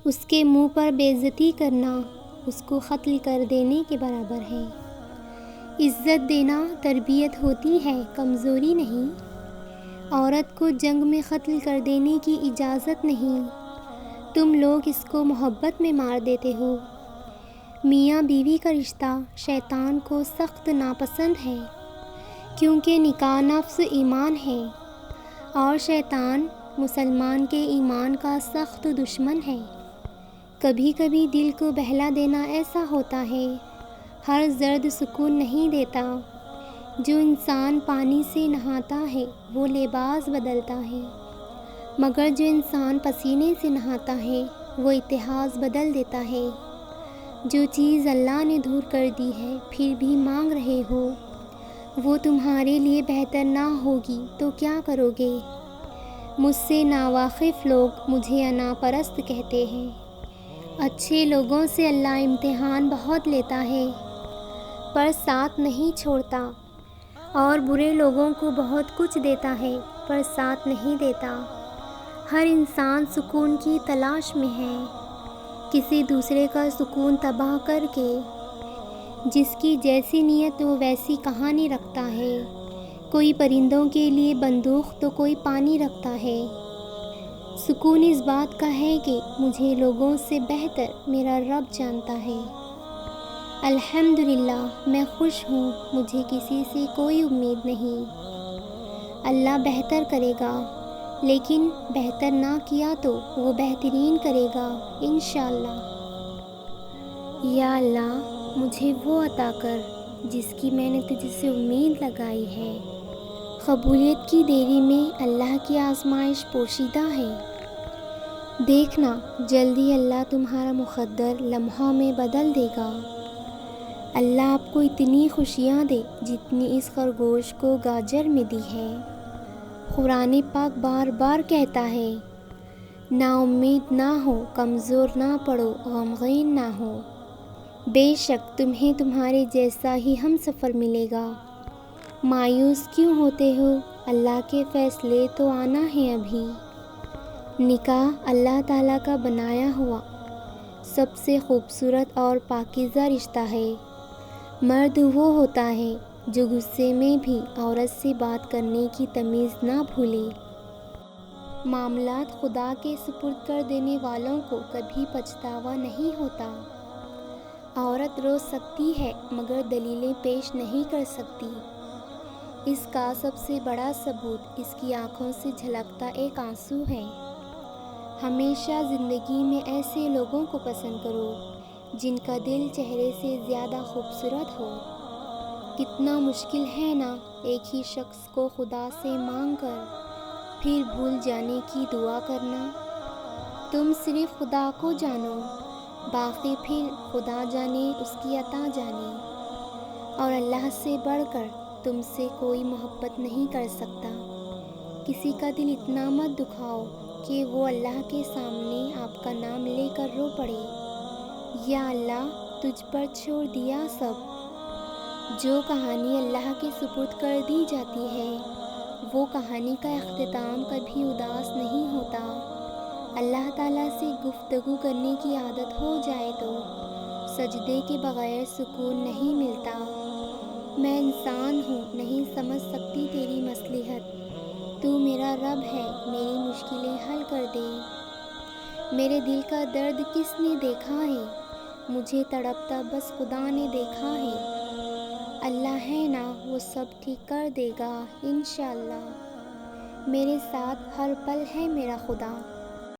اس کے منہ پر بے عزتی کرنا اس کو قتل کر دینے کے برابر ہے۔ عزت دینا تربیت ہوتی ہے، کمزوری نہیں۔ عورت کو جنگ میں قتل کر دینے کی اجازت نہیں، تم لوگ اس کو محبت میں مار دیتے ہو۔ میاں بیوی کا رشتہ شیطان کو سخت ناپسند ہے، کیونکہ نکاح نفس ایمان ہے، اور شیطان مسلمان کے ایمان کا سخت دشمن ہے۔ کبھی کبھی دل کو بہلا دینا ایسا ہوتا ہے، ہر درد سکون نہیں دیتا۔ جو انسان پانی سے نہاتا ہے وہ لباس بدلتا ہے، مگر جو انسان پسینے سے نہاتا ہے وہ اتحاد بدل دیتا ہے۔ جو چیز اللہ نے دور کر دی ہے پھر بھی مانگ رہے ہو، وہ تمہارے لیے بہتر نہ ہوگی تو کیا کرو گے؟ مجھ سے ناواقف لوگ مجھے انا پرست کہتے ہیں۔ اچھے لوگوں سے اللہ امتحان بہت لیتا ہے پر ساتھ نہیں چھوڑتا، اور برے لوگوں کو بہت کچھ دیتا ہے پر ساتھ نہیں دیتا۔ ہر انسان سکون کی تلاش میں ہے، کسی دوسرے کا سکون تباہ کر کے۔ جس کی جیسی نیت وہ ویسی کہانی رکھتا ہے۔ کوئی پرندوں کے لیے بندوق تو کوئی پانی رکھتا ہے۔ سکون اس بات کا ہے کہ مجھے لوگوں سے بہتر میرا رب جانتا ہے۔ الحمدللہ میں خوش ہوں، مجھے کسی سے کوئی امید نہیں۔ اللہ بہتر کرے گا، لیکن بہتر نہ کیا تو وہ بہترین کرے گا انشاءاللہ۔ یا اللہ مجھے وہ عطا کر جس کی میں نے تجھ سے امید لگائی ہے۔ قبولیت کی دیری میں اللہ کی آزمائش پوشیدہ ہے۔ دیکھنا جلدی اللہ تمہارا مقدر لمحوں میں بدل دے گا۔ اللہ آپ کو اتنی خوشیاں دے جتنی اس خرگوش کو گاجر میں دی ہے۔ قرآن پاک بار بار کہتا ہے، نا امید نہ ہو، کمزور نہ پڑو، غمگین نہ ہو۔ بے شک تمہیں تمہارے جیسا ہی ہم سفر ملے گا۔ مایوس کیوں ہوتے ہو؟ اللہ کے فیصلے تو آنا ہے ابھی۔ نکاح اللہ تعالیٰ کا بنایا ہوا سب سے خوبصورت اور پاکیزہ رشتہ ہے۔ مرد وہ ہوتا ہے جو غصے میں بھی عورت سے بات کرنے کی تمیز نہ بھولے۔ معاملات خدا کے سپرد کر دینے والوں کو کبھی پچھتاوا نہیں ہوتا۔ عورت رو سکتی ہے مگر دلیلیں پیش نہیں کر سکتی۔ اس کا سب سے بڑا ثبوت اس کی آنکھوں سے جھلکتا ایک آنسو ہے۔ ہمیشہ زندگی میں ایسے لوگوں کو پسند کرو جن کا دل چہرے سے زیادہ خوبصورت ہو۔ کتنا مشکل ہے نا ایک ہی شخص کو خدا سے مانگ کر پھر بھول جانے کی دعا کرنا۔ تم صرف خدا کو جانو، باقی پھر خدا جانے، اس کی عطا جانے۔ اور اللہ سے بڑھ کر تم سے کوئی محبت نہیں کر سکتا۔ کسی کا دل اتنا مت دکھاؤ کہ وہ اللہ کے سامنے آپ کا نام لے کر رو پڑے۔ یا اللہ تجھ پر چھوڑ دیا سب۔ جو کہانی اللہ کے سپرد کر دی جاتی ہے وہ کہانی کا اختتام کبھی اداس نہیں ہوتا۔ اللہ تعالیٰ سے گفتگو کرنے کی عادت ہو جائے تو سجدے کے بغیر سکون نہیں ملتا۔ میں انسان ہوں، نہیں سمجھ سکتی تیری مصلحت، تو میرا رب ہے، میری مشکلیں حل کر دے۔ میرے دل کا درد کس نے دیکھا ہے؟ مجھے تڑپتا بس خدا نے دیکھا ہے۔ اللہ ہے نا وہ سب ٹھیک کر دے گا انشاءاللہ۔ میرے ساتھ ہر پل ہے میرا خدا۔